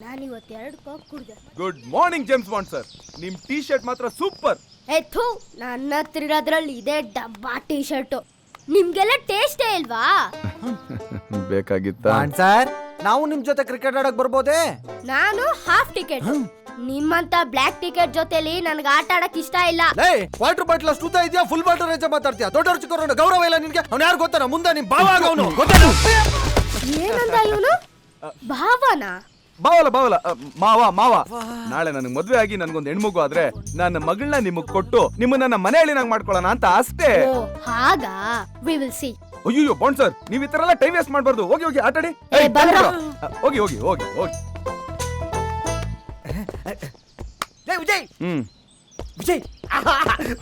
ನಾನಿವತ್ತು 2 ಕಾಕ್ ಕುಡ್ದೆ. Good morning James Bond sir. ನಿಮ್ ಟೀ ಶರ್ಟ್ ಮಾತ್ರ ಸೂಪರ್. ಥೂ, ನನ್ನ ಹತ್ರ ಇರೋದ್ರಲ್ಲಿ ಇದೇ ಡಬ್ಬಾ ಟೀ ಶರ್ಟು. ನಿಮ್ಗೆಲ್ಲ ಟೇಸ್ಟೇ ಇಲ್ವಾ? ಬೇಕಾಗಿತ್ತ ಸರ್, ನಾವು ನಿಮ್ ಜೊತೆ ಕ್ರಿಕೆಟ್ ಆಡಕ್ ಬರ್ಬೋದೇ? ನಾನು ಹಾಫ್ ಟಿಕೆಟ್. ನಿಮ್ಮಂತ ಬ್ಲಾಕ್ ಟಿಕೆಟ್ ಜೊತೆಲಿ ನನ್ಗೆ ಆಟ ಆಡಕ್ ಇಷ್ಟ ಇಲ್ಲ. ವಾಟರ್ ಬಾಟಲ್ ಅಷ್ಟು ಉದ್ದ ಇದೆಯಾ? ಫುಲ್ ಬಾಟಲ್ ರೇಂಜ್ ಮಾತಾಡ್ತೀಯಾ? ದೊಡ್ಡವ್ರ ಚಿಕ್ಕವ್ರ ಗೌರವ ಇಲ್ಲ ನಿನ್ಗೆ? ಅವ್ನು ಯಾರು ಗೊತ್ತಾನ? ಮುಂದೆ ನಿಮ್ ಭಾವ ಅವನು ಗೊತ್ತಾನ? ಏನಂದ ಇವನು? ಭಾವನಾ? ಬಾವಲ ಮಾವ. ನಾಳೆ ನನಗೆ ಮದ್ವೆ ಆಗಿ ನನ್ಗೊಂದು ಹೆಣ್ಮಗು ಆದ್ರೆ ನನ್ನ ಮಗಳನ್ನ ನಿಮಗ್ ಕೊಟ್ಟು ನಿಮ್ಮನ್ನ ನನ್ನ ಮನೆ ಹೇಳಿನಾಗ ಮಾಡ್ಕೊಳ್ಳೋಣ ಅಂತ ಅಷ್ಟೇ. ಹಾಗಾ? We will see. ಅಯ್ಯೋ ಬಾಂಡ್ ಸರ್, ನೀವ್ ಈ ತರ ಎಲ್ಲ ಟೈಮ್ ವೇಸ್ಟ್ ಮಾಡ್ಬಾರ್ದು. ಹೋಗಿ ಆಟಾಡಿ. ಹೋಗಿ ವಿಜಯ್ ವಿಜಯ್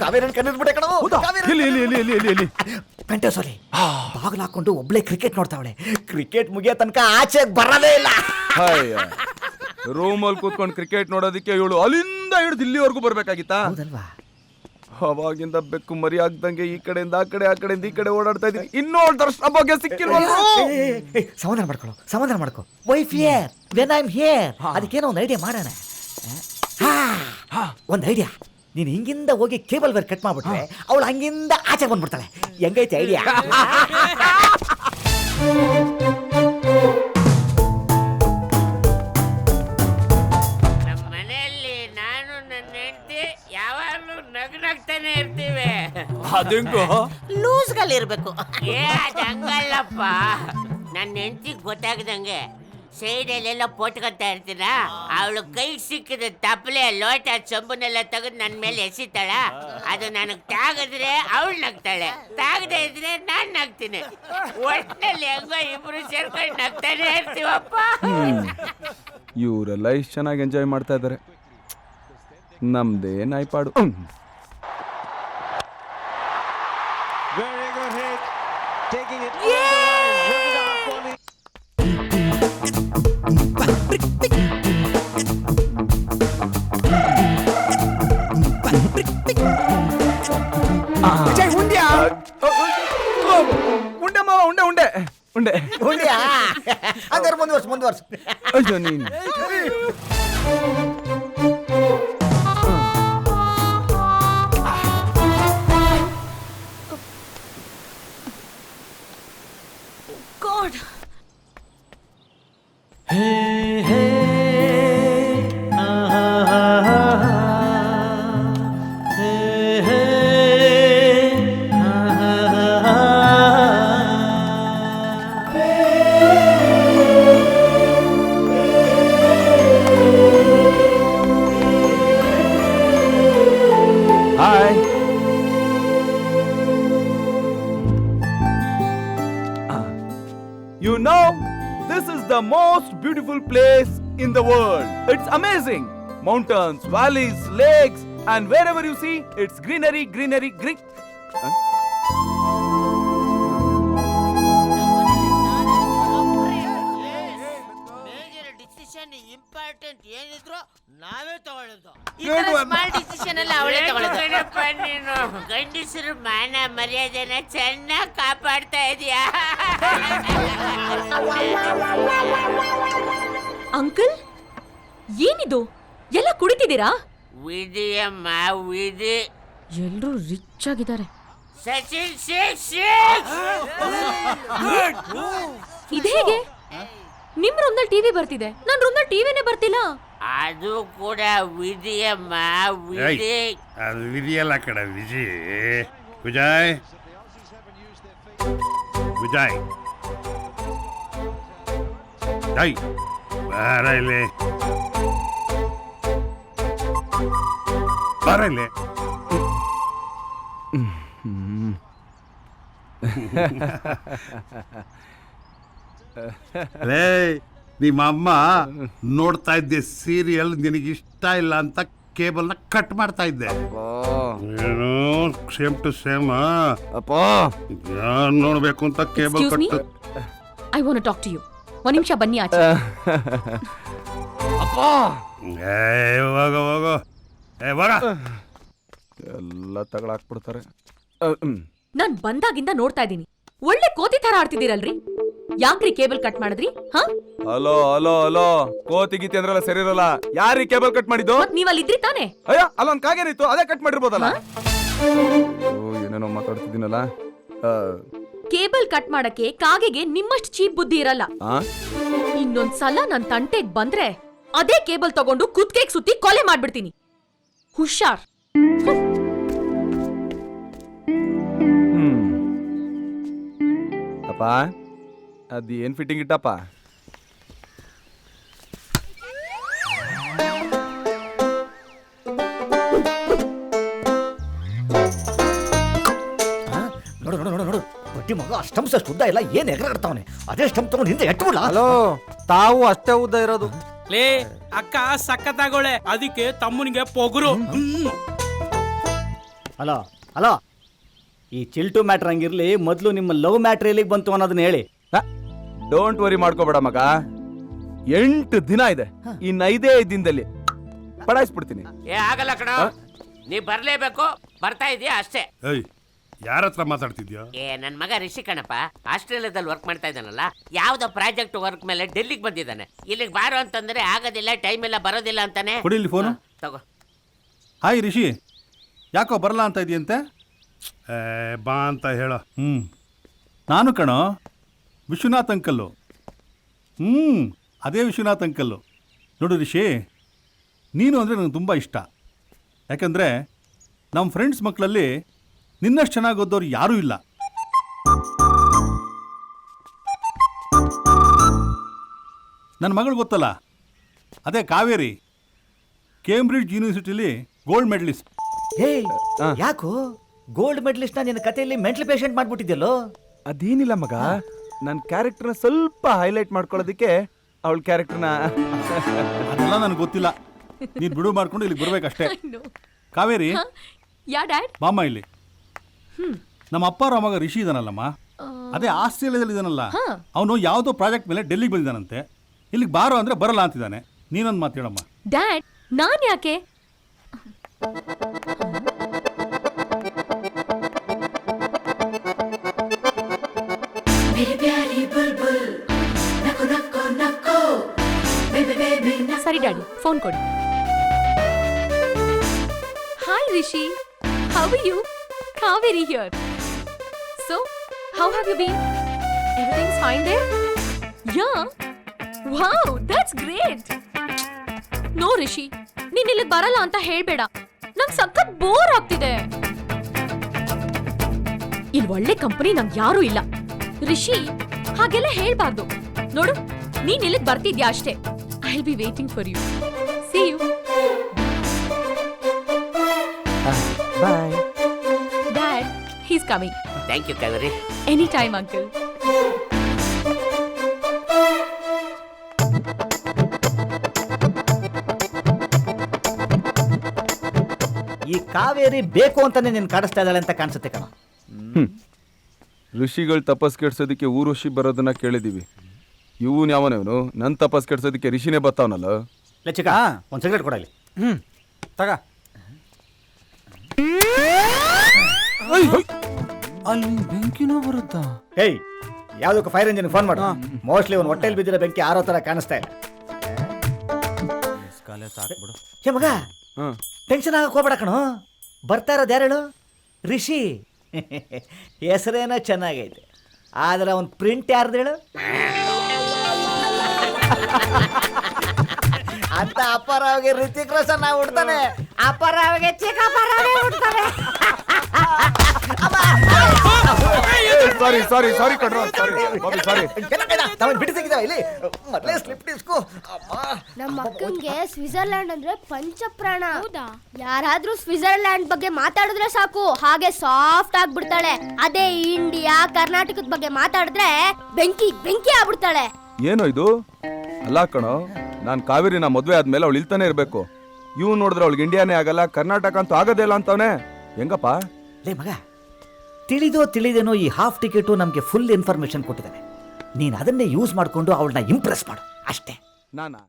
ಕಾವೇರನ್ ಕಣ್ಣಿರ್ಬಿಟ್ಟೆ ಕಣವು. ಇಲ್ಲಿ ಕಂಟೆ ಬಾಗಿಲು ಹಾಕೊಂಡು ಒಬ್ಳೆ ಕ್ರಿಕೆಟ್ ನೋಡ್ತಾವಳೆ. ಕ್ರಿಕೆಟ್ ಮುಗಿಯೋ ತನಕ ಆಚೆ ಬರದೇ ಇಲ್ಲ. ರೂಮಲ್ಲಿ ಕೂತ್ಕೊಂಡು ಕ್ರಿಕೆಟ್ ನೋಡೋದಕ್ಕೆ ಇವಳು ಅಲ್ಲಿಂದ ಹಿಡಿದು ಇಲ್ಲಿವರೆಗೂ ಬರ್ಬೇಕಾಗಿತ್ತಾ? ಹೌದಲ್ವಾ? ಅವಾಗಿಂದ ಬೆಕ್ಕು ಮರಿ ಆಗ್ದಂಗೆ ಈ ಕಡೆಯಿಂದ ಆ ಕಡೆಯಿಂದ ಈ ಕಡೆ ಓಡಾಡ್ತಾ ಇದೀನಿ. ಇನ್ನೂ ದರ್ಶನ ಬಗ್ಗೆ ಸಿಕ್ಕಿಲ್ವ? ಸಮಾಧಾನ ಮಾಡ್ಕೊ. Wife here when I am here. ಅದಕ್ಕೇನೋ ಒಂದು ಐಡಿಯಾ ಮಾಡೋಣ. ಒಂದು ಐಡಿಯಾ. ನೀನು ಹಿಂಗಿಂದ ಹೋಗಿ ಕೇಬಲ್ ವೈರ್ ಕಟ್ ಮಾಡ್ಬಿಟ್ರೆ ಅವಳು ಹಂಗಿಂದ ಆಚೆ ಬಂದ್ಬಿಡ್ತಾಳೆ. ಹೆಂಗೈತೆ ಐಡಿಯಾ? ನಮ್ಮ ಮನೆಯಲ್ಲಿ ನಾನು ನನ್ನ ಹೆಂಡತಿ ಯಾವಾಗಲೂ ನಗ್ತಾನೆ ಇರ್ತೀವಿ. ಅದೇಂಗೋ ಲೂಸ್ಗಳಿರ್ಬೇಕು. ಅದು ಹಂಗಲ್ಲಪ್ಪ. ನನ್ನ ಹೆಂಡತಿಗೆ ಗೊತ್ತಾಗದಂಗೆ ಸೈಡಲ್ಲೆಲ್ಲ ಪೋಟ್ಕೊಂತ ಇರ್ತೀನ. ಅವಳು ಕೈ ಸಿಕ್ಕಿದ ತಪ್ಪಲೆ ಲೋಟ ಚಂಬನೆಲ್ಲ ತೆಗೆದು ನನ್ನ ಮೇಲೆ ಎಸಿತಾಳ. ಅದು ನನಗೆ ತಾಗದ್ರೆ ಅವಳು ನಗ್ತಾಳೆ, ತಾಗದೆ ಇದ್ರೆ ನಾನು ನಗ್ತೀನಿ. ಒಟ್ಟಿನಲ್ಲಿ ಹೆಂಗೋ ಇಬ್ರು ಸೇರ್ಕೊಂಡು ನಗ್ತಾನೆ ಇರ್ತೀವಪ್ಪ. ಇವರೆಲ್ಲ ಇಷ್ಟು ಚೆನ್ನಾಗಿ ಎಂಜಾಯ್ ಮಾಡ್ತಾ ಇದ್ದಾರೆ. ನಮ್ದೇ ನಾಯ್ಪಾಡು. ಉಂಡೆ ಹಂಗಾರೆ ಮುಂದುವರ್ಸು. ಅಯ್ಯೋ ನೀನು You know, this is the most beautiful place in the world. It's amazing. Mountains, valleys, lakes, and wherever you see, it's greenery. Important ಏನಿದ್ರು ನಾವೇ ತಗೊಳ್ಳೋದು. ಸ್ಮಾಲ್ ಡಿಸಿಷನ್ ಎಲ್ಲ ಅವಳೇ ತಗೊಳ್ಳೋದು. ನೀನು ಗಂಡಸರು ಮಾನ ಮರ್ಯಾದೆನ ಚೆನ್ನಾಗಿ ಕಾಪಾಡ್ತಾ ಇದೀಯಾ? ಅಂಕಲ್, ಏನಿದು? ಎಲ್ಲ ಕುಡಿತಿದ್ದೀರಾ? ವಿಧಿಯಮ್ಮ ವಿಧಿ. ಎಲ್ರೂ ರಿಚ್ ಆಗಿದ್ದಾರೆ. ಸಚಿನ್ ಇದೇಗೆ? ನಿಮ್ ರೂಮ್ನಲ್ಲಿ ಟಿವಿ ಬರ್ತಿದೆ, ನನ್ನ ರೂಮ್ನಲ್ಲಿ ಟಿವಿನೇ ಬರ್ತಿಲ್ಲ. ಅದು ಕೂಡ ವಿಧಿಯಮ್ಮ ವಿಧಿ. ಅದು ವಿಧಿಯಲ್ಲ ಕಡೆ ವಿಜಿ. ವಿಜಯ್ ಬಾರ ಇಲ್ಲಿ. ನಿಮ್ಮ ಅಮ್ಮ ನೋಡ್ತಾ ಇದ್ದೆ ಸೀರಿಯಲ್, ನಿನಗೆ ಇಷ್ಟ ಇಲ್ಲ ಅಂತ ಕೇಬಲ್ನ ಕಟ್ ಮಾಡ್ತಾ ಇದ್ದೆ. ಏನು ಸೇಮ್ ಟು ಸೇಮ್ ಯಾರು ನೋಡ್ಬೇಕು ಅಂತ cable cut. I want to talk to you. ಒಂದು ನಿಮಿಷ ಬನ್ನಿ ಆಚೆ. ಹೋಗೋ ಎಲ್ಲ ತಗೊಳಾಕ್ಬಿಡ್ತಾರೆ. ನಾನ್ ಬಂದಾಗಿಂದ ನೋಡ್ತಾ ಇದ್ದೀನಿ. ಒಳ್ಳೆ ಕೋತಿ ತರ ಆಡ್ತಿದ್ದೀರಲ್ರಿ. ಯಾಕ್ರಿ ಕೇಬಲ್ ಕಟ್ ಮಾಡಿದ್ರಿ ಹಾ? ಹಲೋ ಹಲೋ ಹಲೋ ಕೋತಿ ಗೀತಿ ಅಂದ್ರಲ್ಲ ಸರಿ ಇರಲ್ಲ. ಯಾರೀ ಕೇಬಲ್ ಕಟ್ ಮಾಡಿದ್ದು? ಮತ್ ನೀವ್ ಅಲ್ಲಿದ್ರಿ ತಾನೆ? ಅಯ್ಯ ಅಲ್ಲೊಂದ್ ಕಾಗೇನಿತ್ತು, ಅದೇ ಕಟ್ ಮಾಡಿರ್ಬೋದಲ್ಲ. ಏನೇನೋ ಮಾತಾಡ್ತಿದ್ದೀನಲ್ಲ. ಕೇಬಲ್ ಕಟ್ ಮಾಡಕ್ಕೆ ಕಾಗೆಗೆ ನಿಮ್ಮಷ್ಟು ಚೀಪ್ ಬುದ್ಧಿ ಇರಲ್ಲ. ಇನ್ನೊಂದ್ಸಲ ನನ್ ತಂಟೆಗ್ ಬಂದ್ರೆ ಅದೇ ಕೇಬಲ್ ತಗೊಂಡು ಕುತ್ಕೆಗ್ ಸುತ್ತಿ ಕೊಲೆ ಮಾಡ್ಬಿಡ್ತೀನಿ. ಹುಷಾರ್. ಅಪ್ಪ ಅದ್ ಏನ್ ಫಿಟ್ಟಿಂಗ್ ಇಟ್ಟಪ್ಪ? ನೋಡು ನೋಡು ನೋಡು ನೋಡು ಬಡ್ಡಿ ಮಗ ಅಷ್ಟಂಸ ಉದ್ದ ಇಲ್ಲ ಏನ್ ಎಗರಾಡ್ತಾವನೆ ಅದೇ ಸ್ಟಂಪ್ ತಗೊಂಡು ಹಿಂದೆ ಎಟ್ಬಿಡ್ಲ. ಹಲೋ, ತಾವು ಅಷ್ಟೇ ಉದ್ದ ಇರೋದು. ಲೇ ಅಕ್ಕ ಸಕ್ಕತ್ತಾಗೋಳೆ, ಅದಕ್ಕೆ ತಮ್ಮನಿಗೆ ಪೊಗರು. ಹಲೋ ಹಲೋ, ಈ ಚಿಲ್ಟು ಮ್ಯಾಟ್ರ್ ಹಂಗಿರ್ಲಿ, ಮೊದಲು ನಿಮ್ಮ ಲವ್ ಮ್ಯಾಟ್ರ್ ಎಲ್ಲಿಗೆ ಬಂತು ಅನ್ನೋದನ್ನ ಹೇಳಿ. ಡೋಂಟ್ ವರಿ ಮಾಡ್ಕೋಬೇಡ ಮಗ, 8 ದಿನ ಇದೆ. ಇನ್ 5 ದಿನದಲ್ಲಿ ಪಡಾಯಿಸ್ಬಿಡ್ತೀನಿ. ಆಗಲ್ಲ ಕಣ, ನೀ ಬರ್ಲೇಬೇಕು. ಬರ್ತಾ ಇದೀಯಾ ಅಷ್ಟೇ. ಏಯ್, ಯಾರ ಹತ್ರ ಮಾತಾಡ್ತಿದ್ಯಾ? ನನ್ ಮಗ ರಿಷಿ ಕಣಪ್ಪ, ಆಸ್ಟ್ರೇಲಿಯಾದಲ್ಲಿ ವರ್ಕ್ ಮಾಡ್ತಾ ಇದ್ದಾನಲ್ಲ, ಯಾವ್ದೋ ಪ್ರಾಜೆಕ್ಟ್ ವರ್ಕ್ ಮೇಲೆ ಡೆಲ್ಲಿಗೆ ಬಂದಿದ್ದಾನೆ. ಇಲ್ಲಿಗೆ ಬಾರೋ ಅಂತಂದ್ರೆ ಆಗೋದಿಲ್ಲ, ಟೈಮ್ ಇಲ್ಲ, ಬರೋದಿಲ್ಲ ಅಂತಾನೆ. ಕೊಡಿ ಇಲ್ಲಿ ಫೋನು. ತಗೋ. ಹಾಯ್ ರಿಷಿ, ಯಾಕೋ ಬರಲ್ಲ ಅಂತ ಇದೆಯಂತೆ? ಬಾ ಅಂತ ಹೇಳೋ. ನಾನು ಕಣೋ ವಿಶ್ವನಾಥ್ ಅಂಕಲ್ಲು. ಅದೇ ವಿಶ್ವನಾಥ್ ಅಂಕಲ್ಲು. ನೋಡು ರಿಷಿ, ನೀನು ಅಂದರೆ ನನಗೆ ತುಂಬ ಇಷ್ಟ. ಯಾಕಂದರೆ ನಮ್ಮ ಫ್ರೆಂಡ್ಸ್ ಮಕ್ಕಳಲ್ಲಿ ನಿನ್ನಷ್ಟು ಚೆನ್ನಾಗಿ ಓದೋರು ಯಾರೂ ಇಲ್ಲ. ನನ್ನ ಮಗಳು ಗೊತ್ತಲ್ಲ, ಅದೇ ಕಾವೇರಿ, ಕೇಂಬ್ರಿಡ್ಜ್ ಯೂನಿವರ್ಸಿಟಿಲಿ ಗೋಲ್ಡ್ ಮೆಡಲಿಸ್ಟ್. ಹೇ ಯಾಕೋ ಗೋಲ್ಡ್ ಮೆಡಲಿಸ್ಟ್ ನಿನ್ನ ಕಥೆಯಲ್ಲಿ ಮೆಂಟಲ್ ಪೇಷಂಟ್ ಮಾಡ್ಬಿಟ್ಟಿದ್ಯಲ್ಲೋ? ಅದೇನಿಲ್ಲ ಮಗ, ನನ್ನ ಕ್ಯಾರೆಕ್ಟರ್ನ ಸ್ವಲ್ಪ ಹೈಲೈಟ್ ಮಾಡ್ಕೊಳ್ಳೋದಕ್ಕೆ ಅವಳ ಕ್ಯಾರೆಕ್ಟರ್ನ. ಅದೆಲ್ಲ ನನಗೆ ಗೊತ್ತಿಲ್ಲ, ನೀನು ಬಿಡು ಮಾಡ್ಕೊಂಡು ಇಲ್ಲಿಗೆ ಬರ್ಬೇಕಷ್ಟೇ. ಕಾವೇರಿ, ಯಾ ಡ್ಯಾಡ್? ಬಾಮ್ಮ ಇಲ್ಲಿ. ನಮ್ಮ ಅಪ್ಪಾರ ಮಗ ರಿಷಿ ಇದಾನಲ್ಲಮ್ಮ, ಅದೇ ಆಸ್ಟ್ರೇಲಿಯಾದಲ್ಲಿ ಇದಾನಲ್ಲ, ಅವನು ಯಾವುದೋ ಪ್ರಾಜೆಕ್ಟ್ ಮೇಲೆ ಡೆಲ್ಲಿಗೆ ಬಂದಿದ್ದಾನಂತೆ. ಇಲ್ಲಿಗೆ ಬಾರೋ ಅಂದ್ರೆ ಬರಲ್ಲ ಅಂತಿದ್ದಾನೆ. ನೀನೊಂದು ಮಾತು ಹೇಳಮ್ಮ. ಡ್ಯಾಡ್, ನಾನ್ ಯಾಕೆ? ಸರಿ ಡ್ಯಾಡಿ, ಫೋನ್ ಕೊಡಿ. Hi Rishi, how are you? Kaveri here. So, how have you been? Everything's fine there? Yeah. Wow, that's great. No Rishi, ನೀನ್ ಇಲ್ಲಿ ಬರಲ್ಲ ಅಂತ ಹೇಳ್ಬೇಡ. ನಂಗ್ ಸಖತ್ ಬೋರ್ ಆಗ್ತಿದೆ. ಇಲ್ಲಿ ಒಳ್ಳೆ ಕಂಪನಿ ನಂಗ್ ಯಾರೂ ಇಲ್ಲ. ರಿಷಿ, ಹಾಗೆಲ್ಲ ಹೇಳ್ಬಾರ್ದು. ನೋಡು, ನೀನ್ ಇಲ್ಲಿಗೆ ಬರ್ತಿದ್ಯಾ ಅಷ್ಟೇ. I will be waiting for you. See you. Bye. Dad, he's coming. Thank you Kaveri. Anytime, uncle. ಈ ಕಾವೇರಿ ಬೇಕು ಅಂತಾನೆ ನೀನು ಕಾಡಿಸ್ತಾ ಇದ್ದಾಳೆ ಅಂತ ಕಾಣಿಸುತ್ತೆ ಕಣ. ಋಷಿಗಳು ತಪಸ್ ಕೆಡ್ಸೋದಕ್ಕೆ ಋಷಿ ಬರೋದನ್ನ ಕೇಳಿದೀವಿ. ಇವನ್ ಯಾವನವನು ನನ್ನ ತಪಸ್ ಕೆಡ್ಸೋದಕ್ಕೆ ಋಷಿನೇ ಬರ್ತಾವನಲ್ಲ. ಲಚಿಕ, ಒಂದು ಸಿಗರೇಟ್ ಕೊಡಲಿ. ತಗ. ಅಲ್ಲಿ ಬೆಂಕಿನೂ ಬರುತ್ತಾ? ಹೇಯ್, ಯಾವ್ದಕ್ಕೂ ಫೈರ್ ಇಂಜಿನ್ ಫೋನ್ ಮಾಡು. ಮೋಸ್ಟ್ಲಿ ಒಂದು ಹೊಟ್ಟೆಲ್ ಬಿದ್ದಿರೋ ಬೆಂಕಿ ಆರೋ ತರ ಕಾಣಿಸ್ತಾ ಇಲ್ಲ. ಹೇ ಮಗ, ಟೆನ್ಷನ್ ಆಗಕ್ಕೆ ಹೋಗ್ಬೇಡ ಕಣೋ. ಬರ್ತಾ ಇರೋದು ಯಾರೇಳು? ರಿಷಿ. ಹೆಸರೇನೋ ಚೆನ್ನಾಗೈತೆ, ಆದ್ರೆ ಅವ್ನ ಪ್ರಿಂಟ್ ಯಾರ್ದು ಹೇಳು? ಅಂತ ಅಪ್ಪರಾವ್ಗೆ ರಿತಿಕ್ ರೋಷನ್ ಹುಡ್ತಾನೆ, ಅಪ್ಪರಾವ್ಗೆ ಚಿಕ್ಕಪ್ಪರಾವ್ಗೆ ಹುಡ್ತಾನೆ. ಸಾರಿ ಕಣ್ರೋ, ಸಾರಿ. ಬಿಟ್ಟು ತೆಗಿದಾವ ಇಲ್ಲಿ ಮೊದಲೇ ಸ್ಲಿಪ್ ಡಿಸ್ಕು. ನಮ್ಮ ಅಕ್ಕಂಗೆ ಸ್ವಿಟ್ಜರ್ಲ್ಯಾಂಡ್ ಅಂದ್ರೆ ಪಂಚಪ್ರಾಣ. ಯಾರಾದ್ರೂ ಸ್ವಿಟ್ಜರ್ಲ್ಯಾಂಡ್ ಬಗ್ಗೆ ಮಾತಾಡಿದ್ರೆ ಸಾಕು, ಹಾಗೆ ಸಾಫ್ಟ್ ಆಗ್ಬಿಡ್ತಾಳೆ. ಅದೇ ಇಂಡಿಯಾ ಕರ್ನಾಟಕದ ಬಗ್ಗೆ ಮಾತಾಡಿದ್ರೆ ಬೆಂಕಿ ಆಗ್ಬಿಡ್ತಾಳೆ. ಏನೋ ಇದು? ಅಲ್ಲ ಕಣೋ, ನಾನ್ ಕಾವೇರಿನ ಮದ್ವೆ ಆದ್ಮೇಲೆ ಅವಳು ಇಲ್ತಾನೆ ಇರ್ಬೇಕು. ಇವ್ ನೋಡಿದ್ರೆ ಅವಳಿಗೆ ಇಂಡಿಯಾನೇ ಆಗಲ್ಲ, ಕರ್ನಾಟಕ ಅಂತೂ ಆಗೋದೇ ಇಲ್ಲ ಅಂತವನೆ. ಹೆಂಗಪ್ಪ? ಲೇ ಮಗ, ತಿಳಿದೇನೋ ಈ ಹಾಫ್ ಟಿಕೆಟು ನಮಗೆ ಫುಲ್ ಇನ್ಫಾರ್ಮೇಶನ್ ಕೊಟ್ಟಿದ್ದಾನೆ. ನೀನು ಅದನ್ನೇ ಯೂಸ್ ಮಾಡಿಕೊಂಡು ಅವಳನ್ನ ಇಂಪ್ರೆಸ್ ಮಾಡು ಅಷ್ಟೇ. ನಾನಾ?